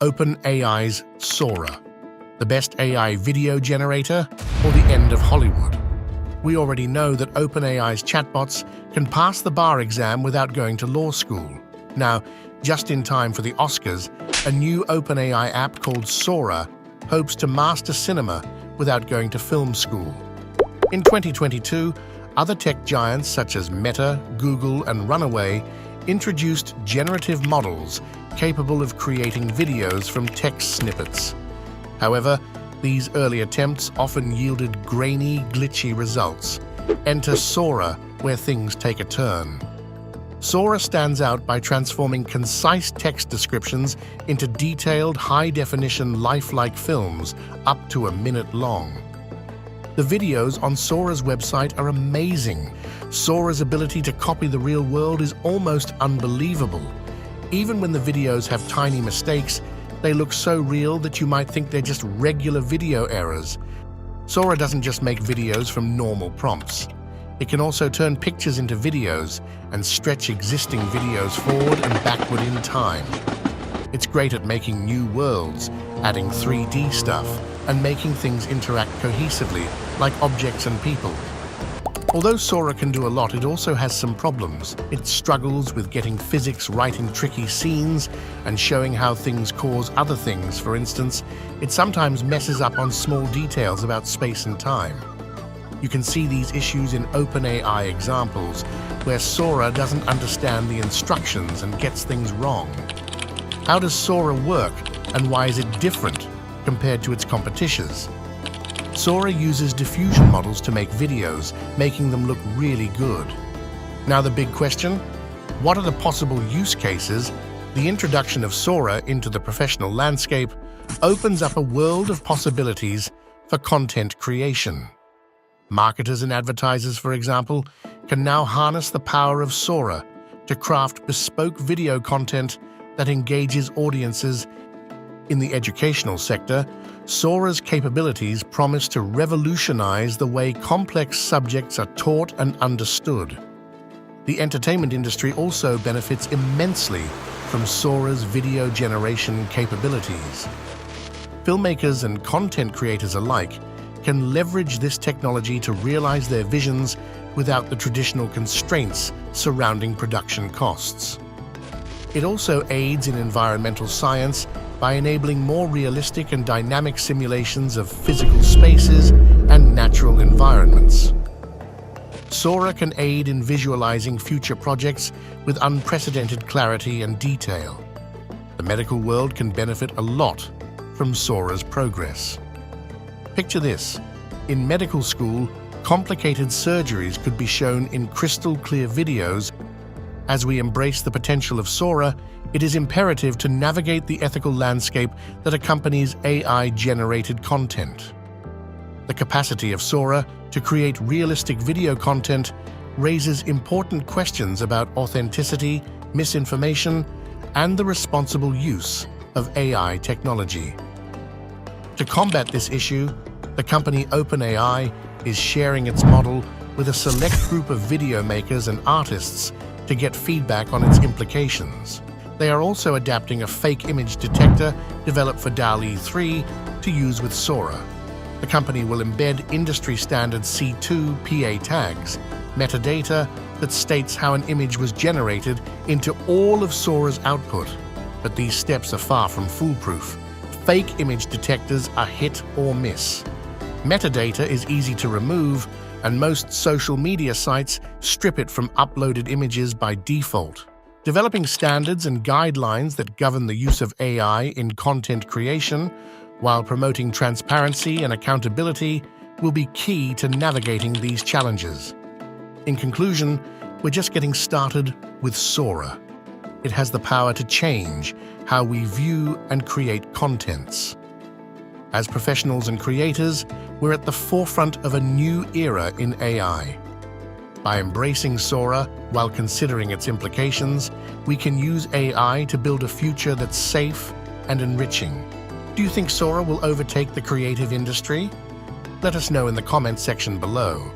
OpenAI's Sora, the best AI video generator, or the end of Hollywood? We already know that OpenAI's chatbots can pass the bar exam without going to law school. Now, just in time for the Oscars, a new OpenAI app called Sora hopes to master cinema without going to film school. In 2022, other tech giants such as Meta, Google, and Runaway introduced generative models capable of creating videos from text snippets. However, these early attempts often yielded grainy, glitchy results. Enter Sora, where things take a turn. Sora stands out by transforming concise text descriptions into detailed, high-definition, lifelike films up to a minute long. The videos on Sora's website are amazing. Sora's ability to copy the real world is almost unbelievable. Even when the videos have tiny mistakes, they look so real that you might think they're just regular video errors. Sora doesn't just make videos from normal prompts. It can also turn pictures into videos and stretch existing videos forward and backward in time. It's great at making new worlds, adding 3D stuff, and making things interact cohesively, like objects and people. Although Sora can do a lot, it also has some problems. It struggles with getting physics right in tricky scenes and showing how things cause other things. For instance, it sometimes messes up on small details about space and time. You can see these issues in OpenAI examples, where Sora doesn't understand the instructions and gets things wrong. How does Sora work, and why is it different compared to its competitors? Sora uses diffusion models to make videos, making them look really good. Now the big question, what are the possible use cases? The introduction of Sora into the professional landscape opens up a world of possibilities for content creation. Marketers and advertisers, for example, can now harness the power of Sora to craft bespoke video content that engages audiences. In the educational sector, Sora's capabilities promise to revolutionize the way complex subjects are taught and understood. The entertainment industry also benefits immensely from Sora's video generation capabilities. Filmmakers and content creators alike can leverage this technology to realize their visions without the traditional constraints surrounding production costs. It also aids in environmental science by enabling more realistic and dynamic simulations of physical spaces and natural environments. Sora can aid in visualizing future projects with unprecedented clarity and detail. The medical world can benefit a lot from Sora's progress. Picture this. In medical school, complicated surgeries could be shown in crystal-clear videos. As we embrace the potential of Sora, it is imperative to navigate the ethical landscape that accompanies AI-generated content. The capacity of Sora to create realistic video content raises important questions about authenticity, misinformation, and the responsible use of AI technology. To combat this issue, the company OpenAI is sharing its model with a select group of video makers and artists to get feedback on its implications. They are also adapting a fake image detector developed for DALL-E 3 to use with Sora. The company will embed industry-standard C2 PA tags, metadata that states how an image was generated, into all of Sora's output. But these steps are far from foolproof. Fake image detectors are hit or miss. Metadata is easy to remove, and most social media sites strip it from uploaded images by default. Developing standards and guidelines that govern the use of AI in content creation, while promoting transparency and accountability, will be key to navigating these challenges. In conclusion, we're just getting started with Sora. It has the power to change how we view and create contents. As professionals and creators, we're at the forefront of a new era in AI. By embracing Sora while considering its implications, we can use AI to build a future that's safe and enriching. Do you think Sora will overtake the creative industry? Let us know in the comments section below.